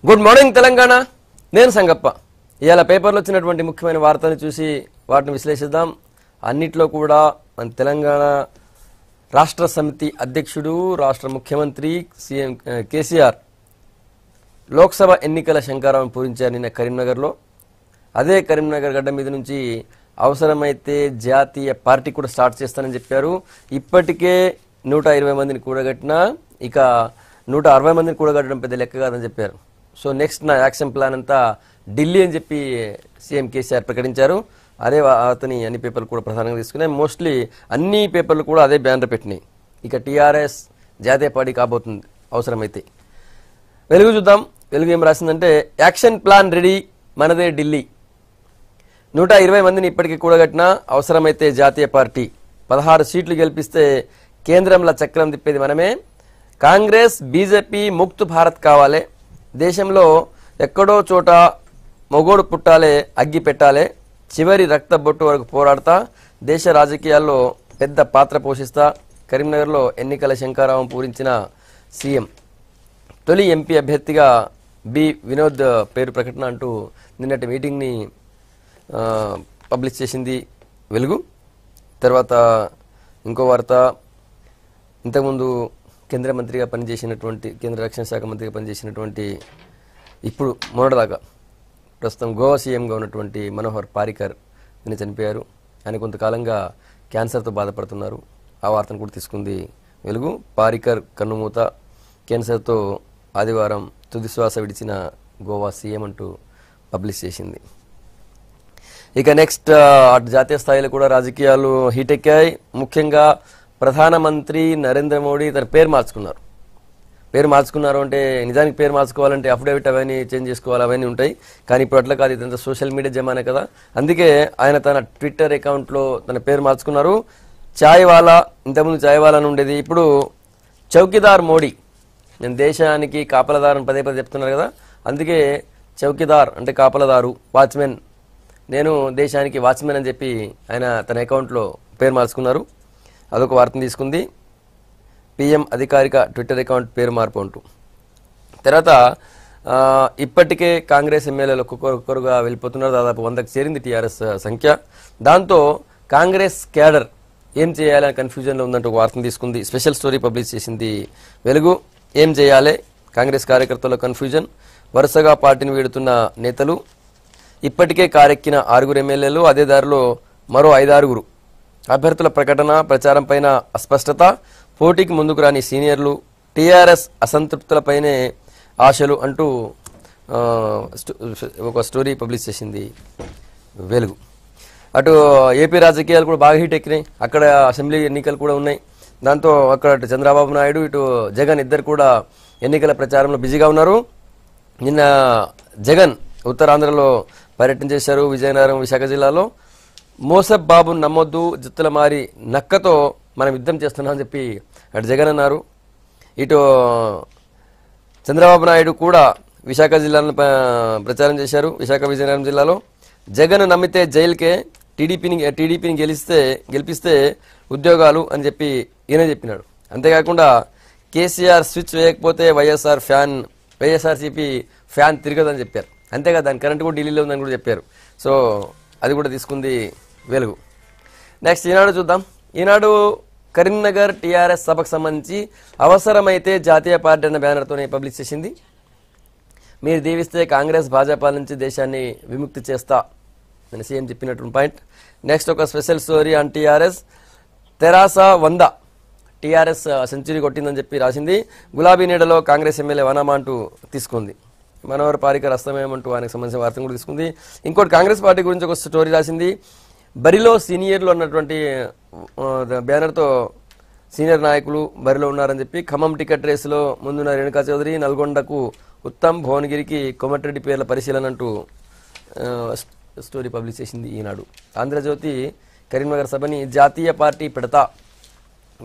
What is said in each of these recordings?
Good morning Telangana. నేను సంగప్ప. ఇవాళ పేపర్లో వచ్చినటువంటి ముఖ్యమైన వార్తలను చూసి వాటిని విశ్లేషిద్దాం. అన్నిట్లో కూడా మన తెలంగాణ రాష్ట్ర సమితి అధ్యక్షుడు, రాష్ట్ర ముఖ్యమంత్రి సీఎం కేసీఆర్ లోక్సభ ఎన్నికల శంకారావం పూరించారు నిన్న కరీంనగర్లో. అదే కరీంనగర్ గడ్డ మీద నుంచి అవసరమైతే జాతీయ పార్టీ కూడా స్టార్ట్ చేస్తానని చెప్పారు. ఇప్పటికే 120 మందిని కూడగట్టినా ఇక 160 మందిని కూడగట్టడం పెద్ద లెక్క కాదని చెప్పారు. సో నెక్స్ట్ నా యాక్షన్ ప్లాన్ అంతా ఢిల్లీ అని చెప్పి సీఎం కేసీఆర్ ప్రకటించారు. అదే అతని అన్ని పేపర్లు కూడా ప్రధానంగా తీసుకున్నాయి. మోస్ట్లీ అన్ని పేపర్లు కూడా అదే బ్యానర్ పెట్టినాయి. ఇక టీఆర్ఎస్ జాతీయ పార్టీ కాబోతుంది అవసరమైతే. వెలుగు చూద్దాం. వెలుగు ఏం రాసిందంటే, యాక్షన్ ప్లాన్ రెడీ, మనదే ఢిల్లీ. 120 మందిని ఇప్పటికీ కూడగట్టినా అవసరమైతే జాతీయ పార్టీ. 16 సీట్లు గెలిపిస్తే కేంద్రంలో చక్రం తిప్పేది మనమే. కాంగ్రెస్ బీజేపీ ముక్త్ భారత్ కావాలి. దేశంలో ఎక్కడో చోట మొగోడు పుట్టాలే, అగ్గి పెట్టాలే. చివరి రక్త బొట్టు వరకు పోరాడతా. దేశ రాజకీయాల్లో పెద్ద పాత్ర పోషిస్తా. కరీంనగర్లో ఎన్నికల శంకారావం పూరించిన సీఎం. తొలి ఎంపీ అభ్యర్థిగా బి వినోద్ పేరు ప్రకటన అంటూ నిన్నటి మీటింగ్ని పబ్లిష్ చేసింది వెలుగు. తర్వాత ఇంకో వార్త, ఇంతకుముందు కేంద్ర మంత్రిగా పనిచేసినటువంటి, కేంద్ర రక్షణ శాఖ మంత్రిగా పనిచేసినటువంటి, ఇప్పుడు మొన్నటిదాకా ప్రస్తుతం గోవా సీఎంగా ఉన్నటువంటి మనోహర్ పారికర్ నిన్న చనిపోయారు. ఆయన కొంతకాలంగా క్యాన్సర్తో బాధపడుతున్నారు. ఆ వార్తను కూడా తీసుకుంది వెలుగు. పారికర్ కన్నుమూత, క్యాన్సర్తో ఆదివారం తుది శ్వాస విడిచిన గోవా సీఎం అంటూ పబ్లిష్ చేసింది. ఇక నెక్స్ట్, అటు జాతీయ స్థాయిలో కూడా రాజకీయాలు హీట్ ఎక్కాయి. ముఖ్యంగా ప్రధానమంత్రి నరేంద్ర మోడీ తన పేరు మార్చుకున్నారు. పేరు మార్చుకున్నారు అంటే నిజానికి పేరు మార్చుకోవాలంటే అఫిడవిట్ అవన్నీ చేంజ్ చేసుకోవాలి, అవన్నీ ఉంటాయి. కానీ ఇప్పుడు అట్లా కాదు, ఇదంతా సోషల్ మీడియా జమానే కదా. అందుకే ఆయన తన ట్విట్టర్ అకౌంట్లో తన పేరు మార్చుకున్నారు. చాయ్వాలా, ఇంతకుముందు చాయ్వాలా అని ఉండేది, ఇప్పుడు చౌకీదార్ మోడీ. నేను దేశానికి కాపలదారు అని పదే పదే చెప్తున్నారు కదా, అందుకే చౌకీదార్ అంటే కాపలదారు, వాచ్మెన్. నేను దేశానికి వాచ్మెన్ అని చెప్పి ఆయన తన అకౌంట్లో పేరు మార్చుకున్నారు. అదొక వార్తను తీసుకుంది. పిఎం అధికారిక ట్విట్టర్ అకౌంట్ పేరు మార్పు అంటూ. తర్వాత ఇప్పటికే కాంగ్రెస్ ఎమ్మెల్యేలు ఒక్కొక్కరుగా వెళ్ళిపోతున్నారు. దాదాపు 100కు చేరింది టీఆర్ఎస్ సంఖ్య. దాంతో కాంగ్రెస్ క్యాడర్ ఏం చేయాలని కన్ఫ్యూజన్లో ఉందంటూ ఒక వార్తను తీసుకుంది. స్పెషల్ స్టోరీ పబ్లిష్ చేసింది వెలుగు. ఏం చేయాలి, కాంగ్రెస్ కార్యకర్తల కన్ఫ్యూజన్. వరుసగా పార్టీని వీడుతున్న నేతలు. ఇప్పటికే కారెక్కిన 6 ఎమ్మెల్యేలు, అదే దారిలో మరో 5-6. అభ్యర్థుల ప్రకటన, ప్రచారం పైన అస్పష్టత. పోటీకి ముందుకు రాని సీనియర్లు. టీఆర్ఎస్ అసంతృప్తులపైనే ఆశలు అంటూ ఒక స్టోరీ పబ్లిష్ చేసింది వెలుగు. అటు ఏపీ రాజకీయాలు కూడా బాగా హీట్ ఎక్కినాయి. అక్కడ అసెంబ్లీ ఎన్నికలు కూడా ఉన్నాయి. దాంతో అక్కడ అటు చంద్రబాబు నాయుడు, ఇటు జగన్ ఇద్దరు కూడా ఎన్నికల ప్రచారంలో బిజీగా ఉన్నారు. నిన్న జగన్ ఉత్తరాంధ్రలో పర్యటన చేశారు. విజయనగరం, విశాఖ జిల్లాలో. మోసబ్ బాబు నమ్మొద్దు, జిత్తుల మారి నక్కతో మనం యుద్ధం చేస్తున్నామని చెప్పి అటు జగన్ అన్నారు. ఇటు చంద్రబాబు నాయుడు కూడా విశాఖ జిల్లాలో ప్రచారం చేశారు. విశాఖ, విజయనగరం జిల్లాలో. జగన్ నమ్మితే జైలుకే, టీడీపీని గెలిపిస్తే ఉద్యోగాలు అని చెప్పి ఈయన చెప్పినాడు. అంతేకాకుండా కేసీఆర్ స్విచ్ వేయకపోతే వైఎస్ఆర్సీపీ ఫ్యాన్ తిరగదని చెప్పారు. అంతేకాదు, దాని కరెంట్ కూడా ఢిల్లీలో ఉందని కూడా చెప్పారు. సో అది కూడా తీసుకుంది వెలుగు. నెక్స్ట్ ఈనాడు చూద్దాం. ఈనాడు కరీంనగర్ టీఆర్ఎస్ సభకు సంబంధించి అవసరమైతే జాతీయ పార్టీ అన్న బ్యానర్తోనే పబ్లిష్ చేసింది. మీరు దీవిస్తే కాంగ్రెస్ భాజపా నుంచి దేశాన్ని విముక్తి చేస్తా అని సీఎం చెప్పినటువంటి పాయింట్. నెక్స్ట్ ఒక special story on TRS. Terasa 100 TRS century కొట్టిందని చెప్పి రాసింది. గులాబీ నీడలో కాంగ్రెస్ ఎమ్మెల్యే వనామా అంటూ తీసుకుంది. మనోహర్ పారికర్ అస్తమయమంటూ ఆయనకు సంబంధించిన వార్తను కూడా తీసుకుంది. ఇంకోటి కాంగ్రెస్ పార్టీ గురించి ఒక స్టోరీ రాసింది. బరిలో సీనియర్లు అన్నటువంటి బ్యానర్తో సీనియర్ నాయకులు బరిలో ఉన్నారని చెప్పి. ఖమ్మం టికెట్ రేసులో ముందున్న రేణుకా చౌదరి, నల్గొండకు ఉత్తమ్, భువనగిరికి కోమటిరెడ్డి పేర్ల పరిశీలన అంటూ స్టోరీ పబ్లిష్ చేసింది ఈనాడు. ఆంధ్రజ్యోతి కరీంనగర్ సభని జాతీయ పార్టీ పెడతా,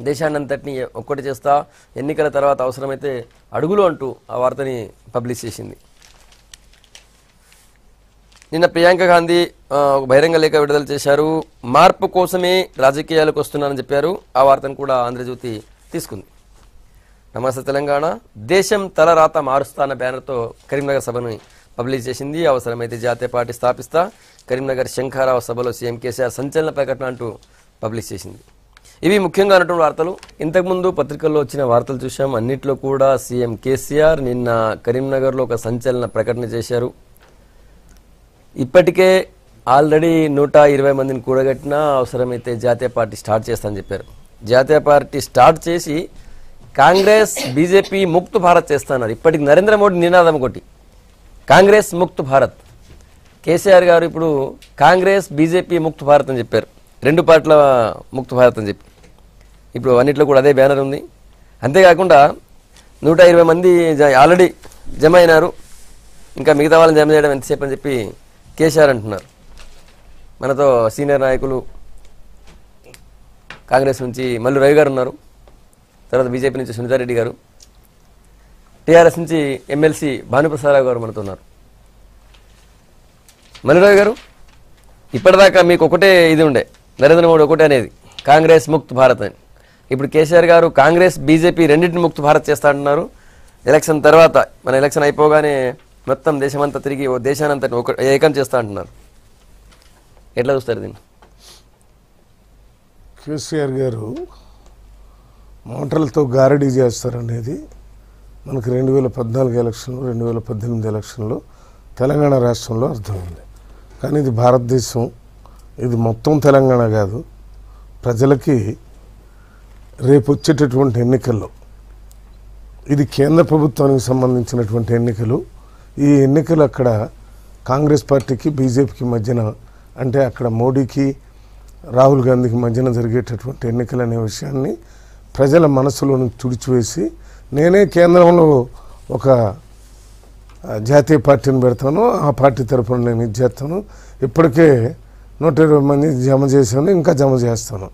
దేశాన్నంతటినీ ఒక్కటి చేస్తా, ఎన్నికల తర్వాత అవసరమైతే అడుగులు అంటూ ఆ వార్తని పబ్లిష్ చేసింది. నిన్న ప్రియాంక గాంధీ ఒక బహిరంగ లేఖ విడుదల చేశారు. మార్పు కోసమే రాజకీయాలకు వస్తున్నానని చెప్పారు. ఆ వార్తను కూడా ఆంధ్రజ్యోతి తీసుకుంది. నమస్తే తెలంగాణ దేశం తలరాత మారుస్తాన్న బ్యానర్తో కరీంనగర్ సభను పబ్లిష్ చేసింది. అవసరమైతే జాతీయ పార్టీ స్థాపిస్తా, కరీంనగర్ శంఖారావు సభలో సీఎం కేసీఆర్ సంచలన ప్రకటన అంటూ పబ్లిష్ చేసింది. ఇవి ముఖ్యంగా ఉన్నటువంటి వార్తలు. ఇంతకుముందు పత్రికల్లో వచ్చిన వార్తలు చూసాం. అన్నిట్లో కూడా సీఎం కేసీఆర్ నిన్న కరీంనగర్లో ఒక సంచలన ప్రకటన చేశారు. ఇప్పటికే ఆల్రెడీ 120 మందిని కూడగట్టినా అవసరమైతే జాతీయ పార్టీ స్టార్ట్ చేస్తానని చెప్పారు. జాతీయ పార్టీ స్టార్ట్ చేసి కాంగ్రెస్ బీజేపీ ముక్త్ భారత్ చేస్తున్నారు. ఇప్పటికి నరేంద్ర మోడీ నినాదం ఒకటి, కాంగ్రెస్ ముక్త్ భారత్. కేసీఆర్ గారు ఇప్పుడు కాంగ్రెస్ బీజేపీ ముక్త్ భారత్ అని చెప్పారు. 2 పార్టీల ముక్త్ భారత్ అని చెప్పి ఇప్పుడు అన్నింటిలో కూడా అదే బ్యానర్ ఉంది. అంతేకాకుండా 120 మంది ఆల్రెడీ జమ అయినారు, ఇంకా మిగతా వాళ్ళని జమ చేయడం ఎంతసేపు అని చెప్పి కేసీఆర్ అంటున్నారు. మనతో సీనియర్ నాయకులు కాంగ్రెస్ నుంచి మల్లు రవి గారు ఉన్నారు, తర్వాత బీజేపీ నుంచి సునీతారెడ్డి గారు, టీఆర్ఎస్ నుంచి ఎమ్మెల్సీ భానుప్రసాదరావు గారు మనతో ఉన్నారు. మల్లు రవి గారు, ఇప్పటిదాకా మీకు ఒకటే ఇది ఉండే, నరేంద్ర మోడీ ఒకటే అనేది కాంగ్రెస్ ముక్త్ భారత్ అని. ఇప్పుడు కేసీఆర్ గారు కాంగ్రెస్ బీజేపీ రెండింటిని ముక్త్ భారత్ చేస్తా అంటున్నారు. ఎలక్షన్ తర్వాత మన ఎలక్షన్ అయిపోగానే మొత్తం దేశమంతా తిరిగి ఓ దేశానంతటి ఒక ఏకం చేస్తా అంటున్నారు. ఎట్లా చూస్తారు దీన్ని? కేసీఆర్ గారు మాటలతో గారడీ చేస్తారనేది మనకు 2014 ఎలక్షన్లు 2018 ఎలక్షన్లో తెలంగాణ రాష్ట్రంలో అర్థమైంది. కానీ ఇది భారతదేశం, ఇది మొత్తం తెలంగాణ కాదు. ప్రజలకి రేపు వచ్చేటటువంటి ఎన్నికల్లో ఇది కేంద్ర ప్రభుత్వానికి సంబంధించినటువంటి ఎన్నికలు. ఈ ఎన్నికలు అక్కడ కాంగ్రెస్ పార్టీకి బీజేపీకి మధ్యన, అంటే అక్కడ మోడీకి రాహుల్ గాంధీకి మధ్యన జరిగేటటువంటి ఎన్నికలు అనే విషయాన్ని ప్రజల మనసులోని తుడిచివేసి, నేనే కేంద్రంలో ఒక జాతీయ పార్టీని పెడతాను, ఆ పార్టీ తరఫున నేను ఇది చేస్తాను, ఇప్పటికే 120 మంది జమ చేశాను, ఇంకా జమ చేస్తాను,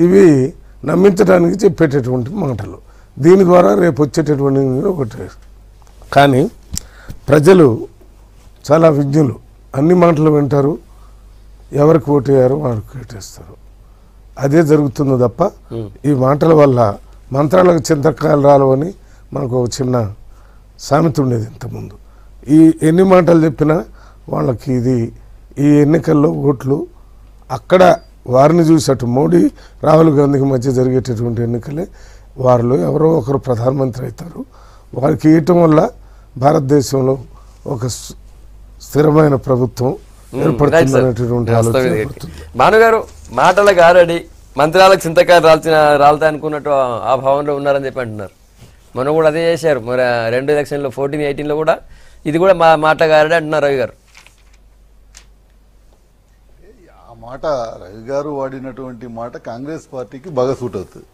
ఇవి నమ్మించడానికి చెప్పేటటువంటి మాటలు. దీని ద్వారా రేపు వచ్చేటటువంటి ఒకటి. కానీ ప్రజలు చాలా విజ్ఞులు, అన్ని మాటలు వింటారు, ఎవరికి ఓటేయారో వారికి ఓటేస్తారు. అదే జరుగుతుందో తప్ప ఈ మాటల వల్ల మంత్రాలకు చింతకాయలు రాలవని మనకు ఒక చిన్న సామెత ఉండేది ఇంతకుముందు. ఈ ఎన్ని మాటలు చెప్పినా వాళ్ళకి ఇది ఈ ఎన్నికల్లో ఓట్లు అక్కడ వారిని చూసేట్టు మోడీ రాహుల్ గాంధీకి మధ్య జరిగేటటువంటి ఎన్నికలే, వారిలో ఎవరో ఒకరు ప్రధానమంత్రి అవుతారు. వారికి ఇవ్వటం వల్ల భారతదేశంలో ఒక స్థిరమైన ప్రభుత్వం ఏర్పడుతుందనేటటువంటి ఆలోచన. భానుగారు, మాటలకు ఆరడి మంత్రాలకు చింతకాయలు రాలుతాయి అనుకున్నట్టు ఆ భావంలో ఉన్నారని చెప్పి అంటున్నారు. మొన్న కూడా అదే చేశారు. మరి 2 ఎలక్షన్లో 14, 18లో కూడా ఇది కూడా మా మాటగా ఆరడి అంటున్నారు రవి గారు. ఆ మాట రవి గారు వాడినటువంటి మాట కాంగ్రెస్ పార్టీకి బాగా సూట్ అవుతుంది.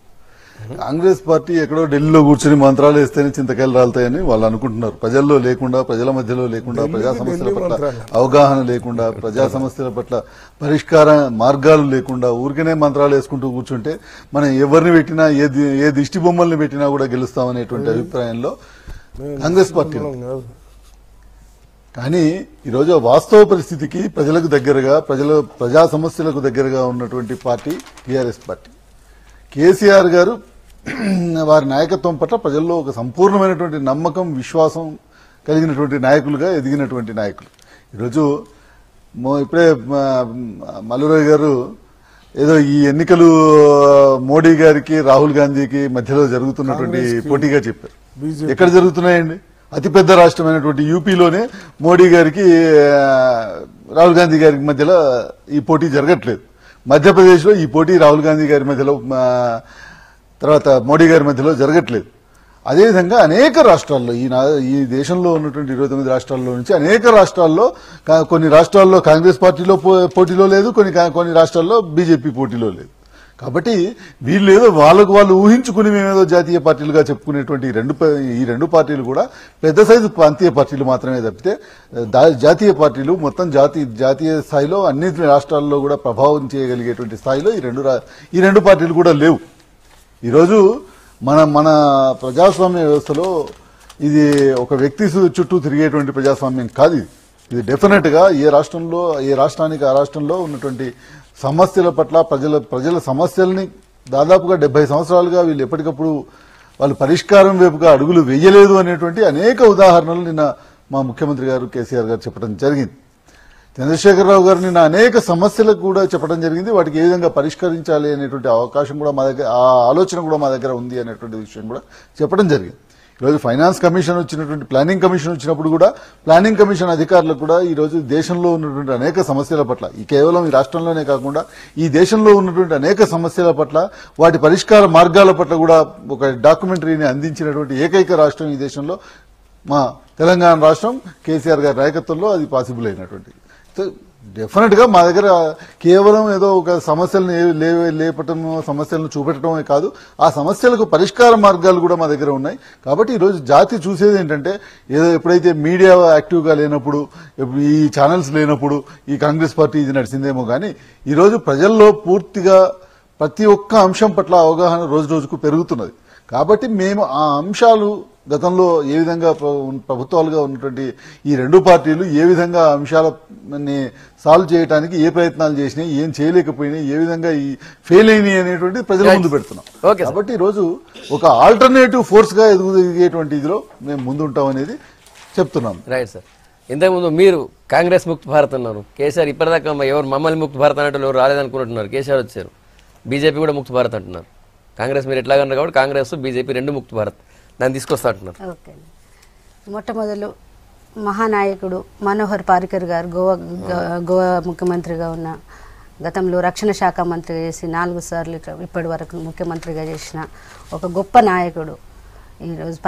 కాంగ్రెస్ పార్టీ ఎక్కడో ఢిల్లీలో కూర్చొని మంత్రాలు వేస్తేనే చింతకాయలు రాలుతాయని వాళ్ళు అనుకుంటున్నారు. ప్రజల్లో లేకుండా, ప్రజల మధ్యలో లేకుండా, ప్రజా సమస్యల పట్ల అవగాహన లేకుండా, ప్రజా సమస్యల పట్ల పరిష్కార మార్గాలు లేకుండా ఊరికనే మంత్రాలు వేసుకుంటూ కూర్చుంటే మనం ఎవరిని పెట్టినా, ఏ దిష్టి బొమ్మల్ని పెట్టినా కూడా గెలుస్తామనేటువంటి అభిప్రాయంలో కాంగ్రెస్ పార్టీ. కానీ ఈరోజు వాస్తవ పరిస్థితికి ప్రజలకు దగ్గరగా, ప్రజా సమస్యలకు దగ్గరగా ఉన్నటువంటి పార్టీ టీఆర్ఎస్ పార్టీ. కేసీఆర్ గారు వారి నాయకత్వం పట్ల ప్రజల్లో ఒక సంపూర్ణమైనటువంటి నమ్మకం, విశ్వాసం కలిగినటువంటి నాయకులుగా ఎదిగినటువంటి నాయకులు. ఈరోజు ఇప్పుడే మల్లురావు గారు ఏదో ఈ ఎన్నికలు మోడీ గారికి రాహుల్ గాంధీకి మధ్యలో జరుగుతున్నటువంటి పోటీగా చెప్పారు. ఎక్కడ జరుగుతున్నాయండి? అతిపెద్ద రాష్ట్రమైనటువంటి యూపీలోనే మోడీ గారికి రాహుల్ గాంధీ గారికి మధ్యలో ఈ పోటీ జరగట్లేదు. మధ్యప్రదేశ్లో ఈ పోటీ రాహుల్ గాంధీ గారి మధ్యలో, తర్వాత మోడీ గారి మధ్యలో జరగట్లేదు. అదేవిధంగా అనేక రాష్ట్రాల్లో, ఈ దేశంలో ఉన్నటువంటి 29 రాష్ట్రాల్లో నుంచి అనేక రాష్ట్రాల్లో, కొన్ని రాష్ట్రాల్లో కాంగ్రెస్ పార్టీలో పోటీలో లేదు, కొన్ని రాష్ట్రాల్లో బీజేపీ పోటీలో లేదు. కాబట్టి వీళ్ళు ఏదో వాళ్ళు ఊహించుకుని మేమేదో జాతీయ పార్టీలుగా చెప్పుకునేటువంటి ఈ రెండు పార్టీలు కూడా పెద్ద సైజు ప్రాంతీయ పార్టీలు మాత్రమే తప్పితే జాతీయ పార్టీలు మొత్తం జాతీయ స్థాయిలో అన్ని రాష్ట్రాల్లో కూడా ప్రభావం చేయగలిగేటువంటి స్థాయిలో ఈ రెండు పార్టీలు కూడా లేవు. ఈరోజు మన ప్రజాస్వామ్య వ్యవస్థలో ఇది ఒక వ్యక్తి చుట్టూ తిరిగేటువంటి ప్రజాస్వామ్యం కాదు. ఇది డెఫినెట్ గా ఏ రాష్ట్రానికి ఆ రాష్ట్రంలో ఉన్నటువంటి సమస్యల పట్ల ప్రజల సమస్యల్ని దాదాపుగా 70 సంవత్సరాలుగా వీళ్ళు ఎప్పటికప్పుడు వాళ్ళు పరిష్కారం వైపుగా అడుగులు వేయలేదు అనేటువంటి అనేక ఉదాహరణలు నిన్న మా ముఖ్యమంత్రి గారు కేసీఆర్ గారు చెప్పడం జరిగింది. చంద్రశేఖరరావు గారు నిన్న అనేక సమస్యలకు కూడా చెప్పడం జరిగింది. వాటికి ఏ విధంగా పరిష్కరించాలి అనేటువంటి అవకాశం కూడా మా దగ్గర, ఆ ఆలోచన కూడా మా దగ్గర ఉంది అనేటువంటి విషయం కూడా చెప్పడం జరిగింది. ఈరోజు ఫైనాన్స్ కమిషన్ వచ్చినటువంటి, ప్లానింగ్ కమిషన్ వచ్చినప్పుడు కూడా ప్లానింగ్ కమిషన్ అధికారులకు కూడా ఈరోజు దేశంలో ఉన్నటువంటి అనేక సమస్యల పట్ల, ఈ కేవలం ఈ రాష్ట్రంలోనే కాకుండా ఈ దేశంలో ఉన్నటువంటి అనేక సమస్యల పట్ల, వాటి పరిష్కార మార్గాల పట్ల కూడా ఒక డాక్యుమెంటరీని అందించినటువంటి ఏకైక రాష్ట్రం ఈ దేశంలో మా తెలంగాణ రాష్ట్రం. కేసీఆర్ గారి నాయకత్వంలో అది పాసిబుల్ అయినటువంటి. డెఫినెట్ గా మా దగ్గర కేవలం ఏదో ఒక సమస్యలను లేపటం, సమస్యలను చూపెట్టడమే కాదు, ఆ సమస్యలకు పరిష్కార మార్గాలు కూడా మా దగ్గర ఉన్నాయి. కాబట్టి ఈరోజు జాతి చూసేది ఏంటంటే, ఏదో ఎప్పుడైతే మీడియా యాక్టివ్ గా లేనప్పుడు, ఈ ఛానల్స్ లేనప్పుడు ఈ కాంగ్రెస్ పార్టీ ఇది నడిచిందేమో కానీ, ఈరోజు ప్రజల్లో పూర్తిగా ప్రతి ఒక్క అంశం పట్ల అవగాహన రోజు రోజుకు పెరుగుతున్నది. కాబట్టి మేము ఆ అంశాలు గతంలో ఏ విధంగా ప్రభుత్వాలుగా ఉన్నటువంటి ఈ రెండు పార్టీలు ఏ విధంగా అంశాలని సాల్వ్ చేయడానికి ఏ ప్రయత్నాలు చేసినాయి, ఏం చేయలేకపోయినాయి, ఏ విధంగా ఈ ఫెయిల్ అయినాయి అనేటువంటి ప్రజల ముందు పెడుతున్నాం. కాబట్టి ఈరోజు ఒక ఆల్టర్నేటివ్ ఫోర్స్ గా ఎదిగేటువంటి ఇదిలో మేము ముందుంటాం అనేది చెప్తున్నాం. Right sir. ఇంతకుముందు మీరు కాంగ్రెస్ ముక్త భారత్ అన్నారు. కేసీఆర్ ఇప్పటిదాకా ఎవరు మమ్మల్ని ముక్త భారత్ అన్నట్టు ఎవరు రాలేదనుకుంటున్నారు. కేసీఆర్ వచ్చారు. బీజేపీ కూడా ముక్త భారత్ అంటున్నారు. కాంగ్రెస్ మీరు ఎట్లాగన్నారు కాబట్టి కాంగ్రెస్ బీజేపీ రెండు ముక్త భారత్ దాన్ని తీసుకొస్తా అంటున్నారు. ఓకే. మొట్టమొదలు మహానాయకుడు మనోహర్ పారికర్ గారు గోవా ముఖ్యమంత్రిగా ఉన్న, గతంలో రక్షణ శాఖ మంత్రిగా చేసి 4 సార్లు ఇప్పటి వరకు ముఖ్యమంత్రిగా చేసిన ఒక గొప్ప నాయకుడు ఈరోజు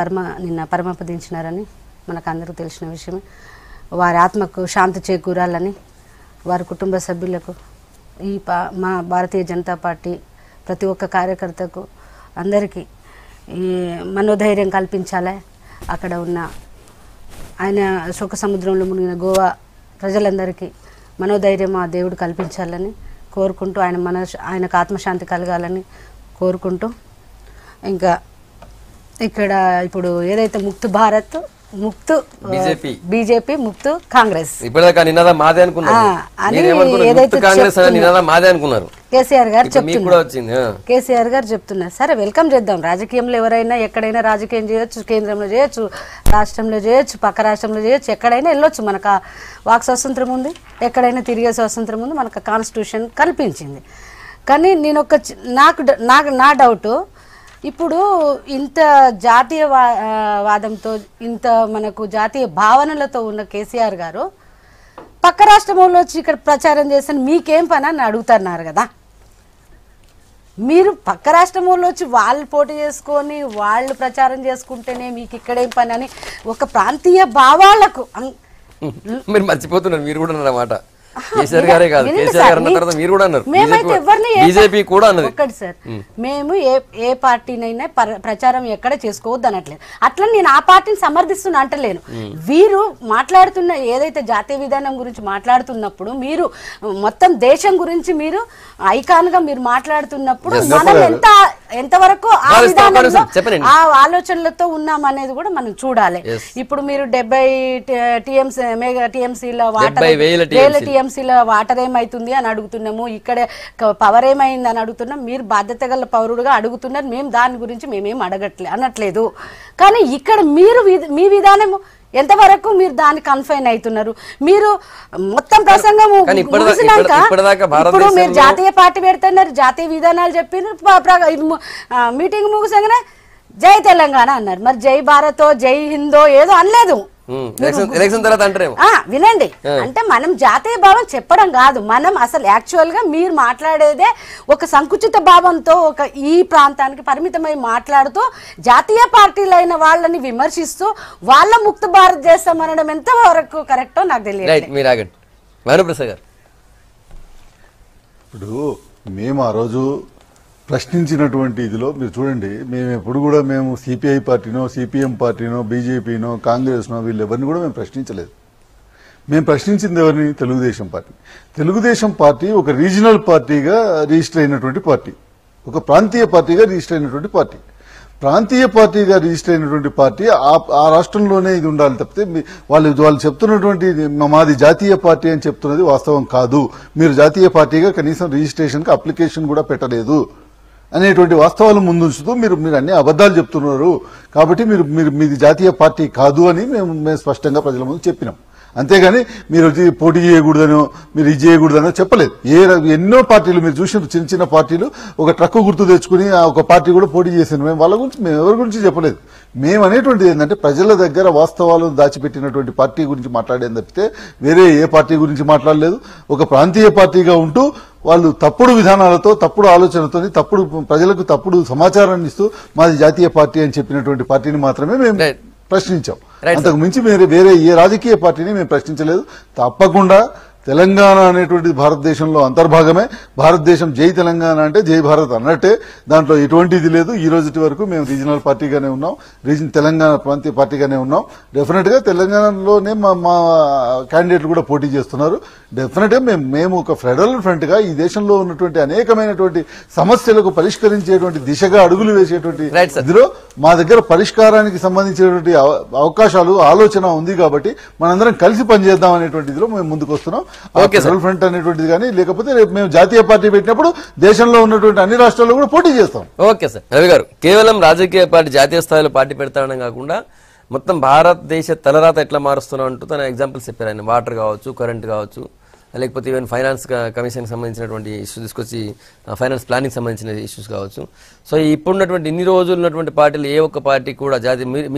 నిన్న పరమపదించినారని మనకు అందరూ తెలిసిన విషయమే. వారి ఆత్మకు శాంతి చేకూరాలని, వారి కుటుంబ సభ్యులకు, మా భారతీయ జనతా పార్టీ ప్రతి ఒక్క కార్యకర్తకు అందరికీ ఈ మనోధైర్యం కల్పించాలి. అక్కడ ఉన్న ఆయన శోక సముద్రంలో మునిగిన గోవా ప్రజలందరికీ మనోధైర్యం ఆ దేవుడు కల్పించాలని కోరుకుంటూ, ఆయనకు ఆత్మశాంతి కలగాలని కోరుకుంటూ, ఇంకా ఇక్కడ ఇప్పుడు ఏదైతే ముక్త్ భారత్, ముక్త్ బీజేపీ, ముక్త్ కాంగ్రెస్ ఇప్పటిదాకా నినాదం మాదే అనుకున్నారు. కేసీఆర్ గారు చెప్తున్నారు. సరే, వెల్కమ్ చేద్దాం. రాజకీయంలో ఎవరైనా ఎక్కడైనా రాజకీయం చేయొచ్చు, కేంద్రంలో చేయొచ్చు, రాష్ట్రంలో చేయొచ్చు, పక్క రాష్ట్రంలో చేయొచ్చు, ఎక్కడైనా వెళ్ళొచ్చు. మనకు వాక్ స్వాతంత్రం ఉంది, ఎక్కడైనా తిరిగే స్వాతంత్రం ఉంది, మనకు కాన్స్టిట్యూషన్ కల్పించింది. కానీ నేను నా డౌట్, ఇప్పుడు ఇంత జాతీయ వాదంతో, ఇంత మనకు జాతీయ భావనలతో ఉన్న కేసీఆర్ గారు పక్క రాష్ట్రంలో వచ్చి ఇక్కడ ప్రచారం చేస్తాను మీకేం పని అని అడుగుతున్నారు కదా. మీరు పక్క రాష్ట్రంలో వచ్చి వాళ్ళు పోటీ చేసుకొని వాళ్ళు ప్రచారం చేసుకుంటేనే మీకు ఇక్కడేం పని అని ఒక ప్రాంతీయ భావాలకు మీరు మర్చిపోతున్నారు. మీరు కూడా అన్నమాట కేసీఆర్ గారే కాదు, కేసీఆర్ గారు అన్న తర్వాత మీరు కూడా అన్నారు, బీజేపీ కూడా అన్నది. ఒక్కటి సార్, మేము ఏ పార్టీనైనా ప్రచారం ఎక్కడ చేసుకోవద్దు అనట్లేదు. అట్లా నేను ఆ పార్టీని సమర్థిస్తున్నా అంటలేను. వీరు మాట్లాడుతున్న ఏదైతే జాతీయ విధానం గురించి మాట్లాడుతున్నప్పుడు, మీరు మొత్తం దేశం గురించి మీరు ఐకాన్ గా మీరు మాట్లాడుతున్నప్పుడు మనం ఎంతవరకు ఆ విధానంలో ఆ ఆలోచనలతో ఉన్నాం అనేది కూడా మనం చూడాలి. ఇప్పుడు మీరు 70 టీఎంసీల వాటర్ ఏమైతుంది అని అడుగుతున్నాము, ఇక్కడ పవర్ ఏమైంది అని అడుగుతున్నాం. మీరు బాధ్యత గల పౌరుడుగా అడుగుతున్నారు, మేము దాని గురించి మేమేం అనట్లేదు. కానీ ఇక్కడ మీరు మీ విధానం ఎంతవరకు మీరు దాన్ని కన్ఫైన్ అవుతున్నారు. మీరు మొత్తం ప్రసంగం ఇప్పుడు మీరు జాతీయ పార్టీ పెడుతున్నారు, జాతీయ విధానాలు చెప్పినారు, మీటింగ్ ముగిసంగానే జై తెలంగాణ అన్నారు. మరి జై భారతో జై హిందో ఏదో అనలేదు. వినండి, అంటే మనం జాతీయ భావం చెప్పడం కాదు, మనం అసలు యాక్చువల్ గా మీరు మాట్లాడేదే ఒక సంకుచిత భావంతో, ఒక ఈ ప్రాంతానికి పరిమితమై మాట్లాడుతూ జాతీయ పార్టీలైన వాళ్ళని విమర్శిస్తూ వాళ్ళ ముక్త భారత్ చేస్తామనడం ఎంత వరకు కరెక్టో నాకు తెలియదు. ఇప్పుడు మేము ఆ రోజు ప్రశ్నించినటువంటి ఇదిలో మీరు చూడండి, మేము ఎప్పుడు కూడా మేము సిపిఐ పార్టీనో, సిపిఎం పార్టీనో, బీజేపీనో, కాంగ్రెస్నో వీళ్ళెవరిని కూడా మేము ప్రశ్నించలేదు. మేము ప్రశ్నించింది ఎవరిని? తెలుగుదేశం పార్టీ. తెలుగుదేశం పార్టీ ఒక రీజనల్ పార్టీగా రిజిస్టర్ అయినటువంటి పార్టీ, ఒక ప్రాంతీయ పార్టీగా రిజిస్టర్ అయినటువంటి పార్టీ. ప్రాంతీయ పార్టీగా రిజిస్టర్ అయినటువంటి పార్టీ ఆ రాష్ట్రంలోనే ఇది ఉండాలి తప్పితే వాళ్ళు చెప్తున్నటువంటి మాది జాతీయ పార్టీ అని చెప్తున్నది వాస్తవం కాదు. మీరు జాతీయ పార్టీగా కనీసం రిజిస్ట్రేషన్కి అప్లికేషన్ కూడా పెట్టలేదు. అనేటువంటి వాస్తవాలు ముందుంచుతూ మీరు అన్ని అబద్ధాలు చెప్తున్నారు, కాబట్టి మీది జాతీయ పార్టీ కాదు అని మేము స్పష్టంగా ప్రజల ముందు చెప్పినాం. అంతేగాని మీరు పోటీ చేయకూడదనో మీరు ఇది చేయకూడదనో చెప్పలేదు. ఎన్నో పార్టీలు మీరు చూసిన చిన్న చిన్న పార్టీలు ఒక ట్రక్ గుర్తు తెచ్చుకుని ఒక పార్టీ కూడా పోటీ చేసింది. మేము వాళ్ళ గురించి మేము ఎవరి గురించి చెప్పలేదు. మేము అనేటువంటిది ఏంటంటే ప్రజల దగ్గర వాస్తవాలను దాచిపెట్టినటువంటి పార్టీ గురించి మాట్లాడేది తప్పితే వేరే ఏ పార్టీ గురించి మాట్లాడలేదు. ఒక ప్రాంతీయ పార్టీగా ఉంటూ వాళ్ళు తప్పుడు విధానాలతో తప్పుడు ఆలోచనతో తప్పుడు ప్రజలకు తప్పుడు సమాచారాన్ని ఇస్తూ మాది జాతీయ పార్టీ అని చెప్పినటువంటి పార్టీని మాత్రమే మేము ప్రశ్నించాం. అంతకు మించి వేరే ఏ రాజకీయ పార్టీని మేము ప్రశ్నించలేదు. తప్పకుండా తెలంగాణ అనేటువంటిది భారతదేశంలో అంతర్భాగమే. భారతదేశం జై తెలంగాణ అంటే జై భారత్ అన్నట్టే, దాంట్లో ఎటువంటిది లేదు. ఈ రోజుటి వరకు మేము రీజనల్ పార్టీగానే ఉన్నాం, తెలంగాణ ప్రాంతీయ పార్టీగానే ఉన్నాం. డెఫినెట్ గా తెలంగాణలోనే మా క్యాండిడేట్లు కూడా పోటీ చేస్తున్నారు. డెఫినెట్ గా మేము ఒక ఫెడరల్ ఫ్రంట్ గా ఈ దేశంలో ఉన్నటువంటి అనేకమైనటువంటి సమస్యలకు పరిష్కరించేటువంటి దిశగా అడుగులు వేసేటువంటి ఇదిలో మా దగ్గర పరిష్కారానికి సంబంధించినటువంటి అవకాశాలు ఆలోచన ఉంది. కాబట్టి మనందరం కలిసి పనిచేద్దాం అనేటువంటి ఇదిలో మేము ముందుకు వస్తున్నాం. ఫెడరల్ ఫ్రంట్ అనేటువంటిది కానీ లేకపోతే రేపు మేము జాతీయ పార్టీ పెట్టినప్పుడు దేశంలో ఉన్నటువంటి అన్ని రాష్ట్రాల్లో కూడా పోటీ చేస్తాం. Okay sir. రవి గారు, కేవలం రాజకీయ పార్టీ జాతీయ స్థాయిలో పార్టీ పెడతాడని కాకుండా మొత్తం భారతదేశ తలరాత ఎట్లా మారుస్తున్నాం అంటూ తన ఎగ్జాంపుల్స్ చెప్పారు. ఆయన వాటర్ కావచ్చు, కరెంట్ కావచ్చు, లేకపోతే ఈవెన్ ఫైనాన్స్ కమిషన్కి సంబంధించినటువంటి ఇష్యూస్ తీసుకొచ్చి ఫైనాన్స్ ప్లానింగ్ సంబంధించిన ఇష్యూస్ కావచ్చు. సో ఇప్పుడున్నటువంటి ఇన్ని రోజులు ఉన్నటువంటి పార్టీలు ఏ ఒక్క పార్టీ కూడా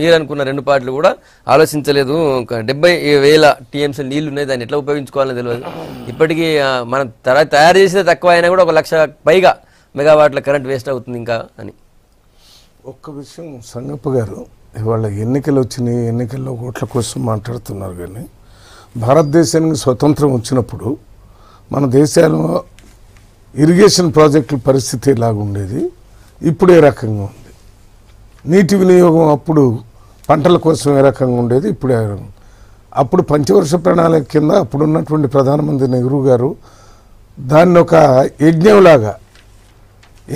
మీరు అనుకున్న రెండు పార్టీలు కూడా ఆలోచించలేదు. 70,000 TMC నీళ్లు ఉన్నాయి, దాన్ని ఎట్లా ఉపయోగించుకోవాలని తెలియదు. ఇప్పటికీ మనం తయారు చేసేది తక్కువ అయినా కూడా 1,00,000 పైగా మెగావాట్ల కరెంట్ వేస్ట్ అవుతుంది ఇంకా అని. ఒక్క విషయం సంగప్ప గారు, ఇవాళ ఎన్నికలు వచ్చినాయి, ఎన్నికల్లో ఓట్ల కోసం మాట్లాడుతున్నారు. కానీ భారతదేశానికి స్వతంత్రం వచ్చినప్పుడు మన దేశాల్లో ఇరిగేషన్ ప్రాజెక్టుల పరిస్థితి ఎలాగుండేది, ఇప్పుడు ఏ రకంగా ఉంది, నీటి వినియోగం అప్పుడు పంటల కోసం ఏ రకంగా ఉండేది, ఇప్పుడు ఏ రకంగా. అప్పుడు పంచవర్ష ప్రణాళిక కింద అప్పుడున్నటువంటి ప్రధానమంత్రి నెహ్రూ గారు దాన్ని ఒక యజ్ఞంలాగా